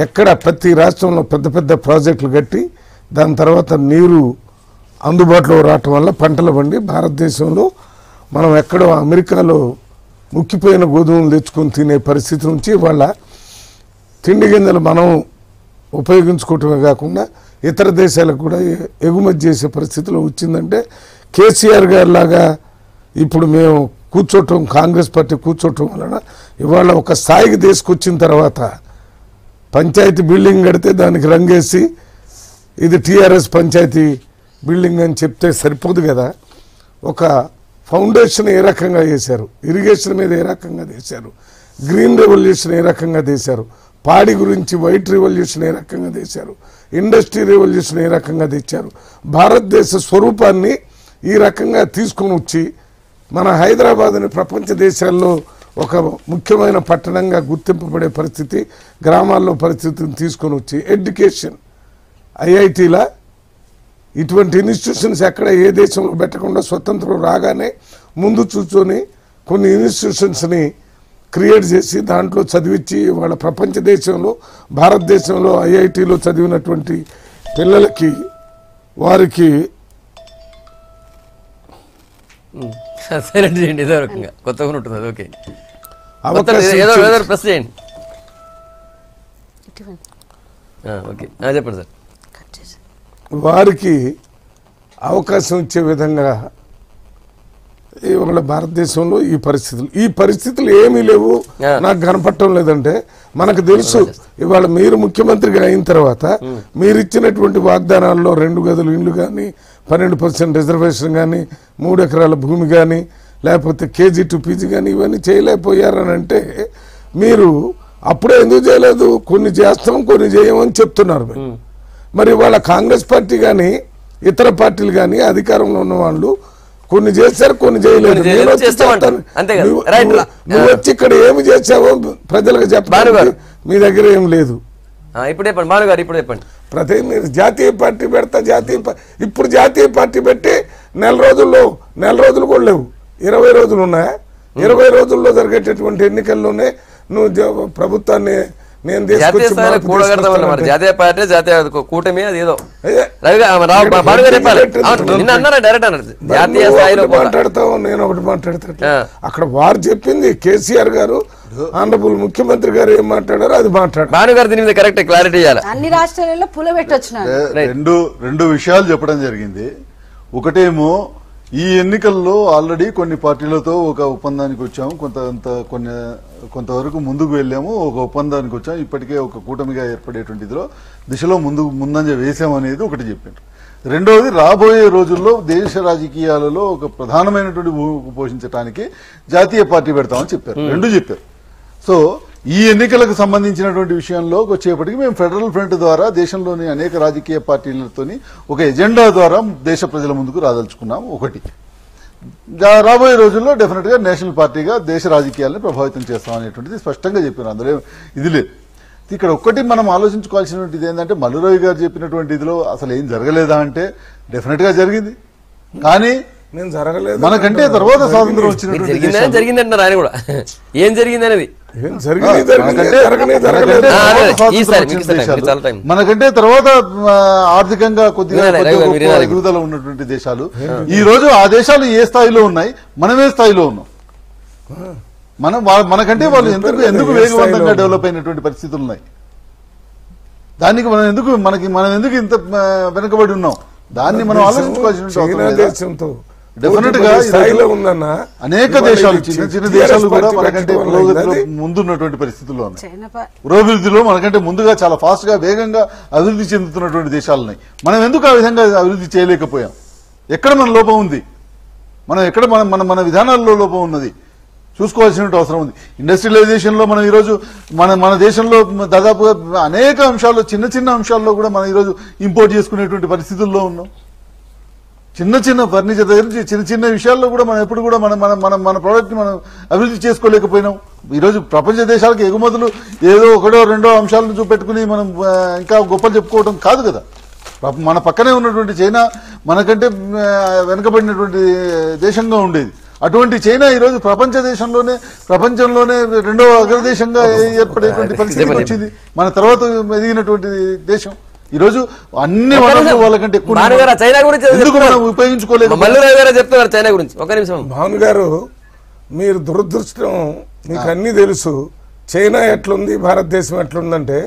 ఎక్కడ ప్రతి రాష్ట్రంలో పెద్ద పెద్ద ప్రాజెక్టులు కట్టి దాని తర్వాత నీరు అందుబాటులో రావటం వల్ల పంటలు పండి భారతదేశంలో మనం ఎక్కడో అమెరికాలో ముక్కిపోయిన గోధుమలు తెచ్చుకొని తినే పరిస్థితి నుంచి వాళ్ళ తిండి గింజలు మనం ఉపయోగించుకోవటమే కాకుండా ఇతర దేశాలకు కూడా ఎగుమతి చేసే పరిస్థితిలో వచ్చిందంటే కేసీఆర్ గారి లాగా ఇప్పుడు మేము కూర్చోవటం, కాంగ్రెస్ పార్టీ కూర్చోవటం వలన ఇవాళ ఒక స్థాయికి తీసుకొచ్చిన తర్వాత పంచాయతీ బిల్డింగ్ కడితే దానికి రంగేసి ఇది టీఆర్ఎస్ పంచాయతీ బిల్డింగ్ అని చెప్తే సరిపోదు కదా. ఒక ఫౌండేషన్ ఏ రకంగా చేశారు, ఇరిగేషన్ మీద ఏ రకంగా చేశారు, గ్రీన్ రెవల్యూషన్ ఏ రకంగా చేశారు, పాడి గురించి వైట్ రెవల్యూషన్ ఏ రకంగా చేశారు, ఇండస్ట్రీ రెవల్యూషన్ ఏ రకంగా తెచ్చారు, భారతదేశ స్వరూపాన్ని ఈ రకంగా తీసుకొని వచ్చి మన హైదరాబాద్ని ప్రపంచ దేశాల్లో ఒక ముఖ్యమైన పట్టణంగా గుర్తింపబడే పరిస్థితి, గ్రామాల్లో పరిస్థితిని తీసుకొని వచ్చి ఎడ్యుకేషన్ ఐఐటీల ఇటువంటి ఇన్స్టిట్యూషన్స్ ఎక్కడ ఏ దేశంలో పెట్టకుండా స్వతంత్రం రాగానే ముందు కూర్చొని కొన్ని ఇన్స్టిట్యూషన్స్ని క్రియేట్ చేసి దాంట్లో చదివించి వాళ్ళ ప్రపంచ దేశంలో భారతదేశంలో ఐఐటీలో చదివినటువంటి పిల్లలకి వారికి కొత్తగా ఉంటుంది. ఓకే, చెప్పండి సార్. వారికి అవకాశం ఇచ్చే విధంగా ఇవాళ భారతదేశంలో ఈ పరిస్థితులు ఏమీ లేవు, నాకు కనపడటం లేదంటే మనకు తెలుసు. ఇవాళ మీరు ముఖ్యమంత్రిగా అయిన తర్వాత మీరు ఇచ్చినటువంటి వాగ్దానాల్లో 2 గదులు ఇండ్లు కానీ, 12% రిజర్వేషన్ కానీ, 3 ఎకరాల భూమి కానీ, లేకపోతే KG to PG కానీ ఇవన్నీ చేయలేకపోయారని అంటే మీరు అప్పుడే ఎందుకు చేయలేదు? కొన్ని చేస్తాం, కొన్ని చేయమని చెప్తున్నారు. మరి వాళ్ళ కాంగ్రెస్ పార్టీ కానీ ఇతర పార్టీలు కానీ అధికారంలో ఉన్న వాళ్ళు కొన్ని చేశారు, కొన్ని చేయలేదు. నువ్వు వచ్చి ఇక్కడ ఏమి చేసావో ప్రజలకు చెప్పాలి, మీ దగ్గర ఏం లేదు. ఇప్పుడు చెప్పండి భాను గారు, ఇప్పుడు చెప్పండి. ప్రతి మీరు జాతీయ పార్టీ పెడతా, ఇప్పుడు జాతీయ పార్టీ పెట్టి నెల రోజులు కూడా లేవు, 20 రోజులు ఉన్నాయా? 20 రోజుల్లో జరిగేటటువంటి ఎన్నికల్లోనే నువ్వు ప్రభుత్వాన్ని నేను జాతీయ పార్టీ జాతీయ కూటమి అది ఏదో మాట్లాడతావు, నేను ఒకటి మాట్లాడతా. అక్కడ వారు చెప్పింది కేసీఆర్ గారు ఆనరబుల్ ముఖ్యమంత్రి గారు ఏం మాట్లాడారో అది మాట్లాడారు. భానుగారు దీని మీద కరెక్ట్ క్లారిటీ ఇవ్వాలి. అన్ని రాష్ట్రాలలో పుల పెట్టొచ్చినారు. రెండు విషయాలు చెప్పడం జరిగింది. ఒకటేమో ఈ ఎన్నికల్లో ఆల్రెడీ కొన్ని పార్టీలతో ఒక ఒప్పందానికి వచ్చాము, కొంతవరకు ముందుకు వెళ్ళాము, ఒక ఒప్పందానికి వచ్చాము, ఇప్పటికే ఒక కూటమిగా ఏర్పడేటువంటి దిశలో ముందంజ వేసామనేది ఒకటి చెప్పారు. రెండవది రాబోయే రోజుల్లో దేశ రాజకీయాలలో ఒక ప్రధానమైనటువంటి భూమిక పోషించడానికి జాతీయ పార్టీ పెడతామని చెప్పారు. రెండు చెప్పారు. సో ఈ ఎన్నికలకు సంబంధించినటువంటి విషయంలో వచ్చేప్పటికి మేము ఫెడరల్ ఫ్రంట్ ద్వారా దేశంలోని అనేక రాజకీయ పార్టీలతోని ఒక ఎజెండా ద్వారా దేశ ప్రజల ముందుకు రాదలుచుకున్నాం. ఒకటి రాబోయే రోజుల్లో డెఫినెట్ గా నేషనల్ పార్టీగా దేశ రాజకీయాలను ప్రభావితం చేస్తామనేటువంటిది స్పష్టంగా చెప్పారు. అందులో ఇది లేదు. ఇక్కడ ఒక్కటి మనం ఆలోచించుకోవాల్సినటువంటిది ఏంటంటే మల్లురావు గారు చెప్పినటువంటి ఇదిలో అసలు ఏం జరగలేదా అంటే డెఫినెట్ గా జరిగింది. కానీ నేను జరగలేదు మనకంటే తర్వాత స్వాతంత్రం వచ్చినటువంటి జరిగిందంటారు ఆయన కూడా. ఏం జరిగింది అనేది మనకంటే తర్వాత ఆర్థికంగా కొద్దిగా ఎదుగుదల ఉన్నటువంటి దేశాలు ఈ రోజు ఆ దేశాలు ఏ స్థాయిలో ఉన్నాయి, మనం ఏ స్థాయిలో ఉన్నాం. మనకంటే వాళ్ళు ఎందుకు వేగవంతంగా డెవలప్ అయినటువంటి పరిస్థితులు ఉన్నాయి. దానికి మనం ఎందుకు ఇంత వెనుకబడి ఉన్నాం, దాన్ని మనం ఆలోచించుకోవాల్సిన డెఫినెట్ గా అనేక దేశాలు చిన్న చిన్న దేశాలు కూడా మనకంటే పురోగతిలో ముందున్నటువంటి పరిస్థితుల్లో ఉన్నాయి. పురోభివృద్ధిలో మనకంటే ముందుగా చాలా ఫాస్ట్ గా వేగంగా అభివృద్ధి చెందుతున్నటువంటి దేశాలున్నాయి. మనం ఎందుకు ఆ విధంగా అభివృద్ధి చేయలేకపోయాం? ఎక్కడ మన లోపం ఉంది, ఎక్కడ మన విధానాల్లో లోపం ఉన్నది చూసుకోవాల్సిన అవసరం ఉంది. ఇండస్ట్రియలైజేషన్ లో మనం ఈరోజు మన దేశంలో దాదాపుగా అనేక అంశాల్లో చిన్న చిన్న అంశాల్లో కూడా మనం ఈరోజు ఇంపోర్ట్ చేసుకునేటువంటి పరిస్థితుల్లో ఉన్నాం. చిన్న చిన్న ఫర్నిచర్ దగ్గర నుంచి చిన్న చిన్న విషయాల్లో కూడా మనం ఎప్పుడు కూడా మన ప్రోడక్ట్ మనం అభివృద్ధి చేసుకోలేకపోయినాం. ఈరోజు ప్రపంచ దేశాలకు ఎగుమతులు ఏదో ఒకటో రెండో అంశాలను చూపెట్టుకుని మనం ఇంకా గొప్పలు చెప్పుకోవడం కాదు కదా. మన పక్కనే ఉన్నటువంటి చైనా మనకంటే వెనుకబడినటువంటి దేశంగా ఉండేది. అటువంటి చైనా ఈరోజు ప్రపంచంలోనే రెండో అగ్రదేశంగా ఏర్పడేటువంటి పరిస్థితి వచ్చింది. మన తర్వాత ఎదిగినటువంటి దేశం ఈరోజు అన్ని వనరులు వాళ్ళకంటే ఎక్కువ ఉపయోగించుకోలేదు. చైనా గురించి ఒక నిమిషం. భాను గారు, మీరు దురదృష్టం, మీకు అన్ని తెలుసు. చైనా ఎట్లుంది, భారతదేశం ఎట్లుందంటే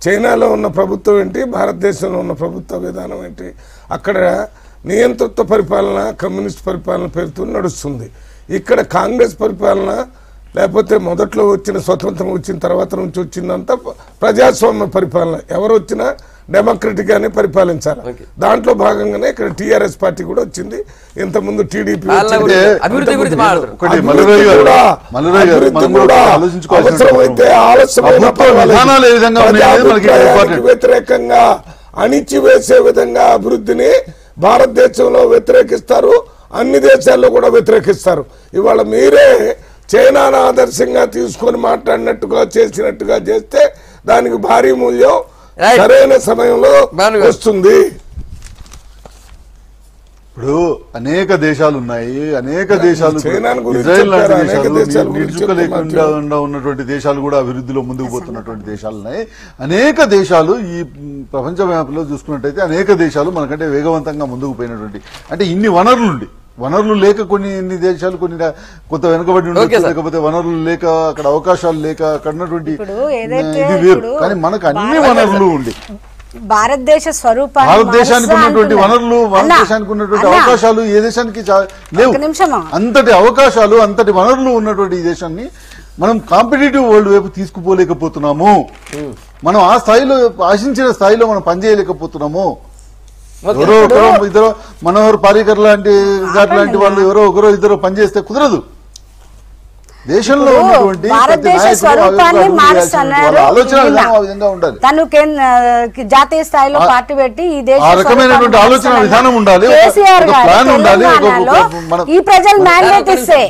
చైనాలో ఉన్న ప్రభుత్వం ఏంటి, భారతదేశంలో ఉన్న ప్రభుత్వ విధానం ఏంటి? అక్కడ నియంతృత్వ పరిపాలన, కమ్యూనిస్ట్ పరిపాలన పేరుతో నడుస్తుంది. ఇక్కడ కాంగ్రెస్ పరిపాలన, లేకపోతే మొదట్లో వచ్చిన స్వతంత్రం వచ్చిన తర్వాత నుంచి వచ్చిందంతా ప్రజాస్వామ్య పరిపాలన. ఎవరు వచ్చినా డెమోక్రటిక్ గానే పరిపాలించాలి. దాంట్లో భాగంగానే ఇక్కడ టీఆర్ఎస్ పార్టీ కూడా వచ్చింది. ఇంతకుముందు టీడీపీ అవసరమైతే వ్యతిరేకంగా అణిచివేసే విధంగా అభివృద్ధిని భారతదేశంలో వ్యతిరేకిస్తారు, అన్ని దేశాల్లో కూడా వ్యతిరేకిస్తారు. ఇవాళ మీరే చైనాను ఆదర్శంగా తీసుకొని మాట్లాడినట్టుగా చేసినట్టుగా చేస్తే దానికి భారీ మూల్యం సరైన సమయంలో వస్తుంది. ఇప్పుడు అనేక దేశాలు ఉన్నాయి, అనేక దేశాలు ఇజ్రాయెల్ లాంటి దేశాలు నిలుచుకోలేకుండా ఉన్నటువంటి దేశాలు కూడా అభివృద్ధిలో ముందుకు పోతున్నటువంటి దేశాలు ఉన్నాయి. అనేక దేశాలు ఈ ప్రపంచ వ్యాప్తంలో చూసుకున్నట్టయితే అనేక దేశాలు మనకంటే వేగవంతంగా ముందుకు పోయినటువంటి, అంటే ఇన్ని వనరులు లేక ఇన్ని దేశాలు కొన్ని కొంత వెనుకబడి ఉండొచ్చు, లేకపోతే వనరులు లేక అక్కడ అవకాశాలు లేక అక్కడ ఉన్నటువంటి ఇది వేరు. కానీ మనకు అన్ని వనరులు ఉండి భారతదేశానికి ఉన్నటువంటి వనరులు, భారతదేశానికి ఉన్నటువంటి అవకాశాలు ఏ దేశానికి లేవు. అంతటి అవకాశాలు, అంతటి వనరులు ఉన్నటువంటి ఈ దేశాన్ని మనం కాంపిటేటివ్ వరల్డ్ వైపు తీసుకుపోలేకపోతున్నాము. మనం ఆ స్థాయిలో ఆశించిన స్థాయిలో మనం పనిచేయలేకపోతున్నాము. ఎవరో ఒకరో ఇద్దరు మనోహర్ పారీకర్ లాంటి వాళ్ళు ఎవరో ఒకరో ఇద్దరు పనిచేస్తే కుదరదు. దేశంలో ఉన్నటువంటి తను జాతీయ స్థాయిలో పార్టీ పెట్టి ఈ దేశ రకమైనటువంటి ఆలోచన విధానం ఉండాలి, ప్లాన్ ఉండాలి. ఈ ప్రజలు మ్యాండేట్ ఇస్తే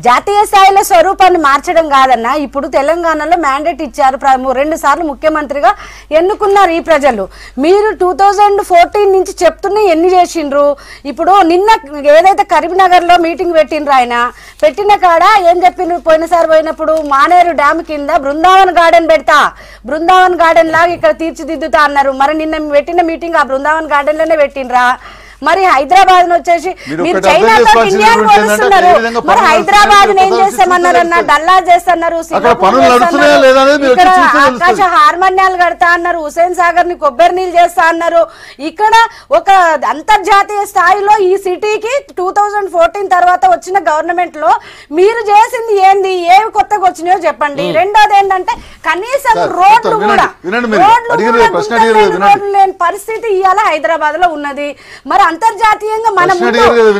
జాతీయ స్థాయిలో స్వరూపాన్ని మార్చడం కాదన్నా. ఇప్పుడు తెలంగాణలో మ్యాండేట్ ఇచ్చారు, 2 సార్లు ముఖ్యమంత్రిగా ఎన్నుకున్నారు ఈ ప్రజలు. మీరు 2014 నుంచి చెప్తున్నా ఎన్ని చేసిండ్రు? ఇప్పుడు నిన్న ఏదైతే కరీంనగర్ లో మీటింగ్ పెట్టిండ్రు, ఆయన పెట్టిన కాడ ఏం చెప్పిండ్రు? పోయినసారి పోయినప్పుడు మానేరు డ్యామ్ కింద బృందావన్ గార్డెన్ పెడతా, బృందావన్ గార్డెన్ లాగా ఇక్కడ తీర్చిదిద్దుతా అన్నారు. మరి నిన్న పెట్టిన మీటింగ్ ఆ బృందావన్ గార్డెన్ లోనే పెట్టిండ్రా? మరి హైదరాబాద్ వచ్చేసి మీరు చైనాతో ఇండియాని పోలుస్తున్నారు. మరి హైదరాబాద్ ఏం చేస్తామన్నారన్న, డల్లా చేస్తున్నారు, ఇక్కడ ఆకాశ హార్మోనియాలు కడతా అన్నారు, హుసేన్ సాగర్ ని కొబ్బరి నీళ్ళు చేస్తా అన్నారు. ఇక్కడ ఒక అంతర్జాతీయ స్థాయిలో ఈ సిటీకి 2014 తర్వాత వచ్చిన గవర్నమెంట్ లో మీరు చేసింది ఏంది, ఏవి కొత్తగా వచ్చినాయో చెప్పండి. రెండోది ఏంటంటే కనీసం రోడ్లు కూడా లేని పరిస్థితి ఇవాళ హైదరాబాద్ లో ఉన్నది. మరి అంతర్జాతీయంగా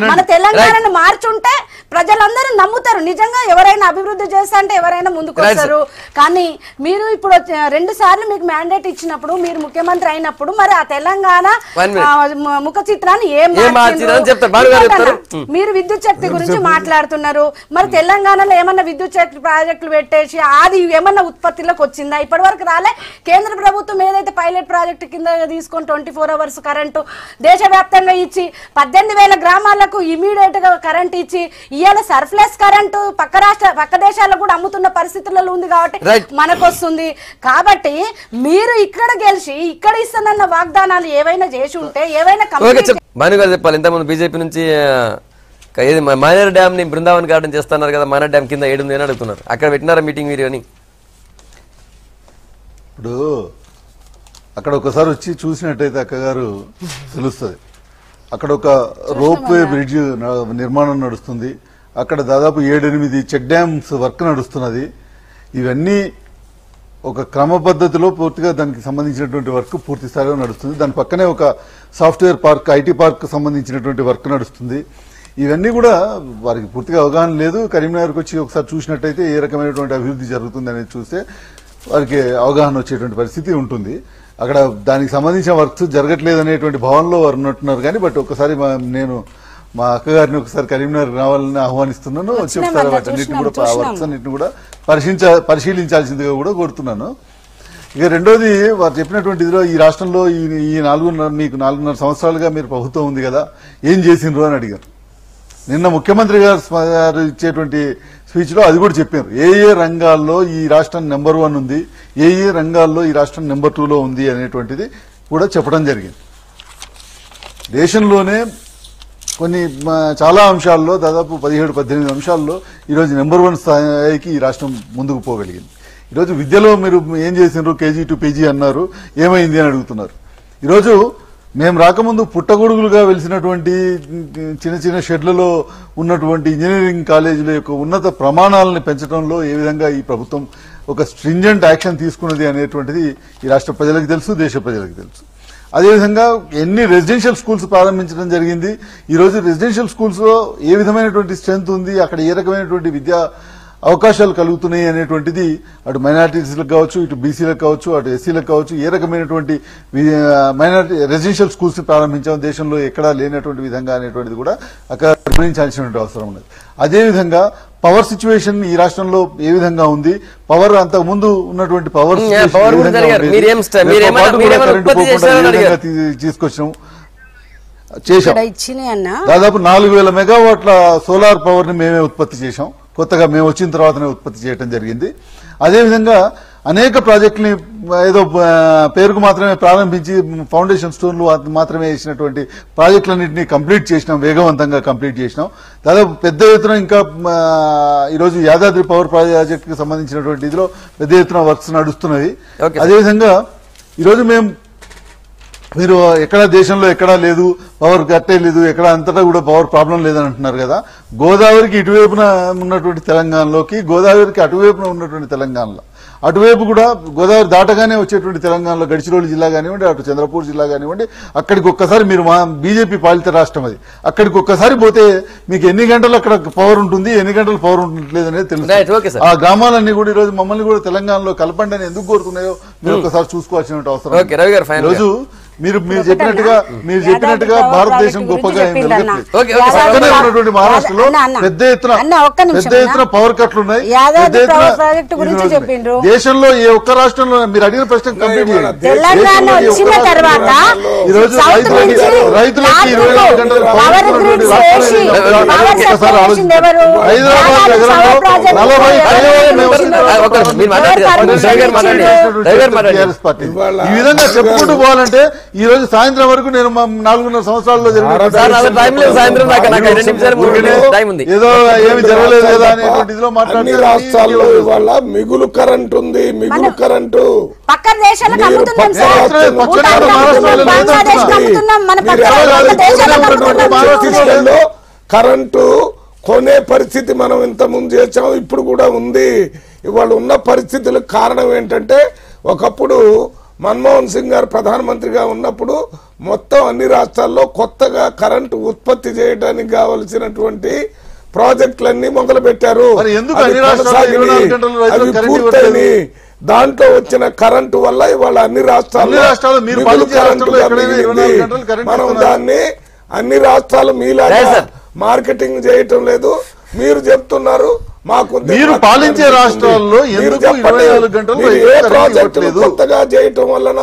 మన తెలంగాణను మార్చుంటే ప్రజలందరూ నమ్ముతారు. నిజంగా ఎవరైనా అభివృద్ధి చేస్తా అంటే ఎవరైనా ముందుకు వస్తారు. కానీ మీరు ఇప్పుడు 2 సార్లు మీకు మ్యాండేట్ ఇచ్చినప్పుడు, మీరు ముఖ్యమంత్రి అయినప్పుడు మరి ఆ తెలంగాణ ముఖ చిత్రాన్ని మీరు విద్యుత్ శక్తి గురించి మాట్లాడుతున్నారు. మరి తెలంగాణలో ఏమన్నా విద్యుత్ శక్తి ప్రాజెక్టులు పెట్టేసి అది ఏమన్నా ఉత్పత్తిలోకి వచ్చిందా? ఇప్పటి వరకు రాలే. కేంద్ర ప్రభుత్వం ఏదైతే పైలట్ ప్రాజెక్టు కింద తీసుకొని 24 hours కరెంటు దేశవ్యాప్తంగా ఇచ్చి 18,000 గ్రామాలకు ఇమీడియట్ గా కరెంట్ ఇచ్చి ఇవాళ సర్ప్లస్ కరెంటు పక్క దేశాలకు కూడా అమ్ముతున్న పరిస్థితులలో ఉంది కాబట్టి మనకు వస్తుంది. కాబట్టి మీరు ఇక్కడ గెలిచి ఇక్కడ ఇస్తానన్న వాగ్దానాలు ఏవైనా చేసి ఉంటే ఏవైనా చెప్పాలి. ఇంతకుముందు బీజేపీ నుంచి మైనర్ డ్యామ్ ని బృందావన్ గార్డెన్ చేస్తున్నారు కదా, మైనర్ డ్యామ్ కింద 7 ఉంది అని అడుగుతున్నారు. అక్కడ పెట్టినారా మీటింగ్ మీరు అని? ఇప్పుడు అక్కడ ఒకసారి వచ్చి చూసినట్టయితే అక్కగారు తెలుస్తుంది. అక్కడ ఒక రోప్ వే బ్రిడ్జ్ నిర్మాణం నడుస్తుంది. అక్కడ దాదాపు 7-8 చెక్ డ్యామ్స్ వర్క్ నడుస్తున్నది. ఇవన్నీ ఒక క్రమ పద్ధతిలో పూర్తిగా దానికి సంబంధించినటువంటి వర్క్ పూర్తి స్థాయిలో నడుస్తుంది. దాని పక్కనే ఒక సాఫ్ట్వేర్ పార్క్, ఐటీ పార్క్ సంబంధించినటువంటి వర్క్ నడుస్తుంది. ఇవన్నీ కూడా వారికి పూర్తిగా అవగాహన లేదు. కరీంనగర్కి వచ్చి ఒకసారి చూసినట్టయితే ఏ రకమైనటువంటి అభివృద్ధి జరుగుతుంది అనేది చూస్తే వారికి అవగాహన వచ్చేటువంటి పరిస్థితి ఉంటుంది. అక్కడ దానికి సంబంధించిన వర్క్స్ జరగట్లేదు అనేటువంటి భావనలో వారు ఉన్నట్టున్నారు. కానీ బట్ ఒకసారి నేను మా అక్కగారిని ఒకసారి కరీంనగర్ రావాలని ఆహ్వానిస్తున్నాను. వచ్చి ఒకసారి వాటన్నిటిని కూడా ఆ వర్క్స్ అన్నింటిని కూడా పరిశీలించాల్సిందిగా కూడా కోరుతున్నాను. ఇక రెండోది వారు చెప్పినటువంటి ఇదిలో ఈ రాష్ట్రంలో ఈ 4.5 సంవత్సరాలుగా మీరు ప్రభుత్వం ఉంది కదా, ఏం చేసిండ్రు అని అడిగారు. నిన్న ముఖ్యమంత్రి గారు ఇచ్చేటువంటి స్పీచ్ లో అది కూడా చెప్పారు. ఏ రంగాల్లో ఈ రాష్ట్రం నెంబర్ 1 ఉంది, ఏ రంగాల్లో ఈ రాష్ట్రం నెంబర్ 2లో ఉంది అనేటువంటిది కూడా చెప్పడం జరిగింది. దేశంలోనే కొన్ని చాలా అంశాల్లో దాదాపు 17-18 అంశాల్లో ఈరోజు నెంబర్ 1 స్థాయికి ఈ రాష్ట్రం ముందుకు పోగలిగింది. ఈరోజు విద్యలో మీరు ఏం చేసినారు, KG to PG అన్నారు, ఏమైంది అని అడుగుతున్నారు. ఈరోజు మేము రాకముందు పుట్టగొడుగులుగా వెలిసినటువంటి చిన్న చిన్న షెడ్లలో ఉన్నటువంటి ఇంజనీరింగ్ కాలేజీల యొక్క ఉన్నత ప్రమాణాలను పెంచడంలో ఏ విధంగా ఈ ప్రభుత్వం ఒక స్ట్రింజెంట్ యాక్షన్ తీసుకున్నది అనేటువంటిది ఈ రాష్ట్ర ప్రజలకు తెలుసు, దేశ ప్రజలకు తెలుసు. అదేవిధంగా ఎన్ని రెసిడెన్షియల్ స్కూల్స్ ప్రారంభించడం జరిగింది. ఈరోజు రెసిడెన్షియల్ స్కూల్స్ లో ఏ విధమైనటువంటి స్ట్రెంత్ ఉంది, అక్కడ ఏ రకమైనటువంటి విద్యా అవకాశాలు కలుగుతున్నాయి అనేటువంటిది అటు మైనారిటీస్లకు కావచ్చు, ఇటు బీసీలకు కావచ్చు, అటు ఎస్సీలకు కావచ్చు, ఏ రకమైనటువంటి మైనారిటీ రెసిడెన్షియల్ స్కూల్స్ ప్రారంభించాం దేశంలో ఎక్కడా లేనటువంటి విధంగా అనేటువంటిది కూడా అక్కడ గమనించాల్సినటువంటి అవసరం ఉన్నది. అదేవిధంగా పవర్ సిచ్యువేషన్ ఈ రాష్ట్రంలో ఏ విధంగా ఉంది, పవర్ అంతకు ముందు ఉన్నటువంటి పవర్ తీసుకొచ్చాము చేశాం. దాదాపు 4,000 మెగావాట్ల సోలార్ పవర్ ని మేమే ఉత్పత్తి చేశాం. కొత్తగా మేము వచ్చిన తర్వాతనే ఉత్పత్తి చేయడం జరిగింది. అదేవిధంగా అనేక ప్రాజెక్టుని ఏదో పేరుకు మాత్రమే ప్రారంభించి ఫౌండేషన్ స్టోన్లు మాత్రమే వేసినటువంటి ప్రాజెక్టులన్నింటినీ కంప్లీట్ చేసినాం, వేగవంతంగా కంప్లీట్ చేసినాం. దాదాపు పెద్ద ఎత్తున ఇంకా ఈరోజు యాదాద్రి పవర్ ప్రాజెక్టుకి సంబంధించినటువంటి ఇదిలో పెద్ద ఎత్తున వర్క్స్ నడుస్తున్నవి. అదేవిధంగా ఈరోజు మీరు ఎక్కడ దేశంలో ఎక్కడా లేదు, పవర్ కట్టే లేదు, ఎక్కడ అంతటా కూడా పవర్ ప్రాబ్లం లేదని అంటున్నారు కదా. గోదావరికి ఇటువైపున ఉన్నటువంటి తెలంగాణలోకి, గోదావరికి అటువైపున ఉన్నటువంటి తెలంగాణలో, అటువైపు కూడా గోదావరి దాటగానే వచ్చేటువంటి తెలంగాణలో గడిచిరోలు జిల్లా కానివ్వండి, అటు చంద్రపూర్ జిల్లా కానివ్వండి, అక్కడికి ఒక్కసారి మీరు బీజేపీ పాలిత రాష్ట్రం అది, అక్కడికి ఒక్కసారి పోతే మీకు ఎన్ని గంటలు అక్కడ పవర్ ఉంటుంది, ఎన్ని గంటలు పవర్ ఉండట్లేదు అనేది తెలుసు. ఆ గ్రామాలన్నీ కూడా ఈరోజు మమ్మల్ని కూడా తెలంగాణలో కలపండి అని ఎందుకు కోరుతున్నాయో మీరు ఒకసారి చూసుకోవాల్సిన అవసరం. ఈరోజు మీరు చెప్పినట్టుగా భారతదేశం గొప్పగా ఉన్నటువంటి మహారాష్ట్రలో పెద్ద ఎత్తున పవర్ కట్లు ఉన్నాయి. దేశంలో ఏ ఒక్క రాష్ట్రంలో మీరు అడిగిన ప్రశ్న కంప్లీట్ చేయండి. ఈరోజు రైతులకి 24 గంటల పవర్ హైదరాబాద్ నగరంలో 40 పార్టీ ఈ విధంగా చెప్పుకుంటూ పోవాలంటే ఈ రోజు సాయంత్రం వరకు నేను 4.5 సంవత్సరాల్లో సార్, నాకు టైం లేదు. సాయంత్రం దాకా నాకు 2 నిమిషాలు 3 నిమిషాలు టైం ఉంది. ఏదో ఏమి జరగలేదు కదా అనేటువంటి ఇదిలో అన్ని మాట్లాడుతున్నారు. రాష్ట్రాల్లో ఇవాళ మిగులు కరెంట్ ఉంది, మిగులు కరెంటు. పక్కన దేశాలకు అమ్ముతున్నాం సార్. పక్కన మహారాష్ట్రలో బంగ్లాదేశ్ అమ్ముతున్నాం, మన పక్కన దేశాలకు అమ్ముతున్నాం. కరెంటు కొనే పరిస్థితి మనం ఇంత ముందు చేసాం, ఇప్పుడు కూడా ఉంది. ఇవాళ ఉన్న పరిస్థితులకు కారణం ఏంటంటే, ఒకప్పుడు మన్మోహన్ సింగ్ గారు ప్రధానమంత్రిగా ఉన్నప్పుడు మొత్తం అన్ని రాష్ట్రాల్లో కొత్తగా కరెంటు ఉత్పత్తి చేయడానికి కావలసినటువంటి ప్రాజెక్టులన్నీ మొదలు పెట్టారు. అవి పూర్తయినాయి. దాంట్లో వచ్చిన కరెంటు వల్ల ఇవాళ అన్ని రాష్ట్రాల్లో మనం దాన్ని అన్ని రాష్ట్రాలు మీలాగా మార్కెటింగ్ చేయటం లేదు. మీరు చెప్తున్నారు మాకు, మీరు పాలించే రాష్ట్రాల్లో ఎందుకు 24 గంటలు ఏ ప్రాజెక్టు కొత్తగా చేయటం వలన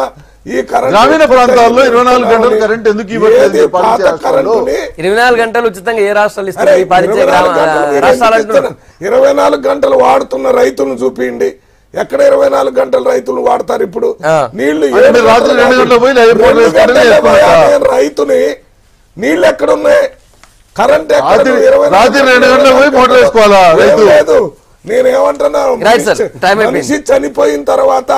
ఈ కరెంట్ గ్రామీణ ప్రాంతాల్లో 24 గంటలు కరెంట్ ఎందుకు ఇవ్వట్లేదు? 24 గంటలు ఉచితంగా ఏ రాష్ట్రాలు ఇస్తారు? 24 గంటలు వాడుతున్న రైతులను చూపించండి. ఎక్కడ 24 గంటలు రైతులు వాడతారు? ఇప్పుడు నీళ్లు రాత్రి 2 గంటలు పోయి రైతుని నీళ్లు ఎక్కడున్నాయి? కరెంట్ రాత్రి 2 గంటలకు పోయి మోటార్ వేసుకోవాలా రైతు? లేదు, నేనేమంటున్నా, మనిషి చనిపోయిన తర్వాత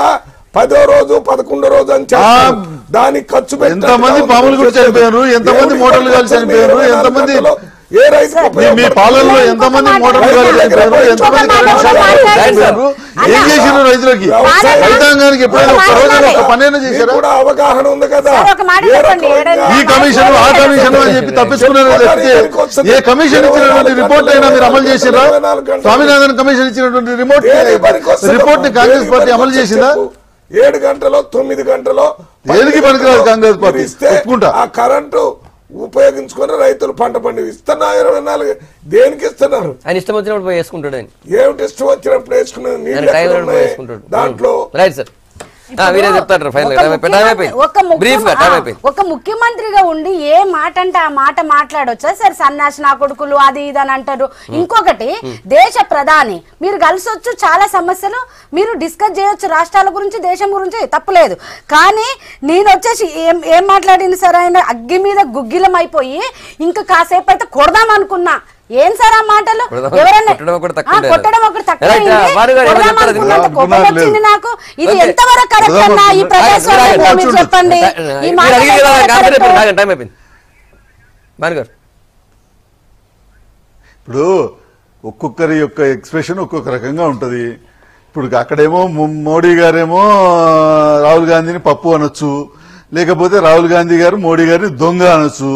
10వ రోజు 11వ రోజు అని చెప్పి దానికి ఖర్చు పెట్టి ఎంతమంది పాములు కూడా చనిపోయారు, ఎంతమంది మోటార్లు కలిసి చనిపోయారు, ఎంతమంది ఏ రైతు మీ పాలనలో ఎంతమంది మోటార్లు కలిసి చనిపోయారు, ఎంతమంది చనిపోయారు, ఏం చేసిన రైతులకి? రైతాంగానికి ఎప్పుడైనా ఒక రోజున ఒక పనైనా చేశారా? కూడా అవగాహన ఉంది కదా. ఈ కమిషన్ ఆ కమిషన్ అని చెప్పి తప్పించుకున్నారు తప్పితే ఏ కమిషన్ ఇచ్చినటువంటి రిపోర్ట్ అయినా మీరు అమలు చేసిరా? స్వామినాథన్ కమిషన్ ఇచ్చినటువంటి రిపోర్ట్ ని కాంగ్రెస్ పార్టీ అమలు చేసిందా? 7 గంటలో 9 గంటలో ఏదికి పనికిరాదు కాంగ్రెస్ పార్టీ. ఒప్పుకుంటా. ఆ కరెంటు ఉపయోగించుకుని రైతులు పంట పండిస్తున్నారు. 24 దేనికి ఇస్తున్నారు? ఆయన ఇష్టం వచ్చినప్పుడు పోయి వేసుకుంటాడు. ఆయన ఏమిటి ఇష్టం వచ్చినప్పుడు వేసుకున్నాడు దాంట్లో. రైట్ సార్, ఒక ముఖ్యమంత్రిగా ఉండి ఏ మాట అంటే ఆ మాట మాట్లాడొచ్చా సార్? సన్నాసి నా కొడుకులు అది ఇది అని అంటారు. ఇంకొకటి, దేశ ప్రధాని మీరు కలిసొచ్చు, చాలా సమస్యలు మీరు డిస్కస్ చేయొచ్చు, రాష్ట్రాల గురించి దేశం గురించి తప్పలేదు. కానీ నేను వచ్చేసి ఏం మాట్లాడింది సార్? ఆయన అగ్గి మీద గుగ్గిలం అయిపోయి ఇంకా కాసేపు అయితే కొడదాం అనుకున్నా. ఏం సార్ ఆ మాటలు? ఎవరన్నా కొట్టడం ఒకటి తక్కువ వచ్చింది నాకు. ఇది ఎంతవరకు కరెక్ట్ అన్నా ఈ ప్రజాస్వామ్యంలో మీరు చెప్పండి. ఈ మాట ఇప్పుడు ఒక్కొక్కరి యొక్క ఎక్స్ప్రెషన్ ఒక్కొక్క రకంగా ఉంటది. ఇప్పుడు అక్కడేమో మోడీ గారేమో రాహుల్ గాంధీని పప్పు అనొచ్చు, లేకపోతే రాహుల్ గాంధీ గారు మోడీ గారిని దొంగ అనొచ్చు.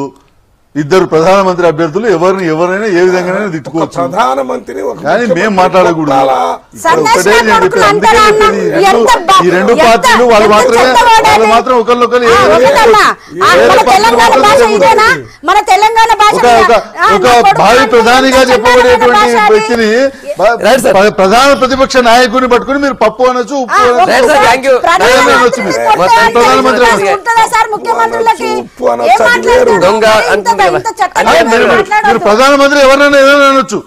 ఇద్దరు ప్రధానమంత్రి అభ్యర్థులు ఎవరైనా ఏ విధంగా తిట్టుకోవచ్చు. ప్రధానమంత్రిని కానీ మేము మాట్లాడకూడదు. ఒకటే నేను చెప్పేది, ఈ రెండు పార్టీలు వాళ్ళు మాత్రం ఒకళ్ళొకరు ఒక భావి ప్రధానిగా చెప్పబడేటువంటి వ్యక్తిని ప్రధాన ప్రతిపక్ష నాయకుడిని పట్టుకుని మీరు పప్పు అనొచ్చు, ఉప్పు అనొచ్చు, ప్రధానమంత్రి మీరు ప్రధానమంత్రి ఎవరైనా ఏదైనా అనొచ్చు.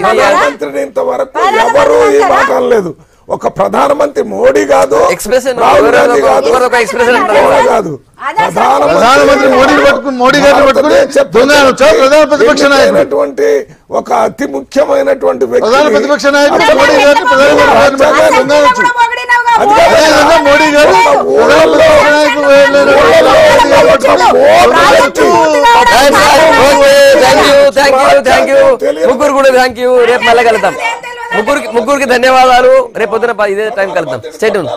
ప్రధానమంత్రిని ఇంతవరకు ఎవరు ఈ మాట అనలేదు. ఒక ప్రధానమంత్రి మోడీ కాదు, రాహుల్ గాంధీ కాదు, ప్రధానమంత్రి మోడీ గారిని పట్టుకుని ప్రధాన ప్రతిపక్ష నాయకుడు, ఒక అతి ముఖ్యమైనటువంటి ప్రధాన ప్రతిపక్ష నాయకుడు మోడీ గారిని మోడీ గారు ముగ్గురు కూడా థ్యాంక్ యూ. రేపు మళ్ళీ కలుద్దాం. ముగ్గురికి ధన్యవాదాలు. రేపు పొద్దున ఇదే టైం కలుద్దాం. Stay tune.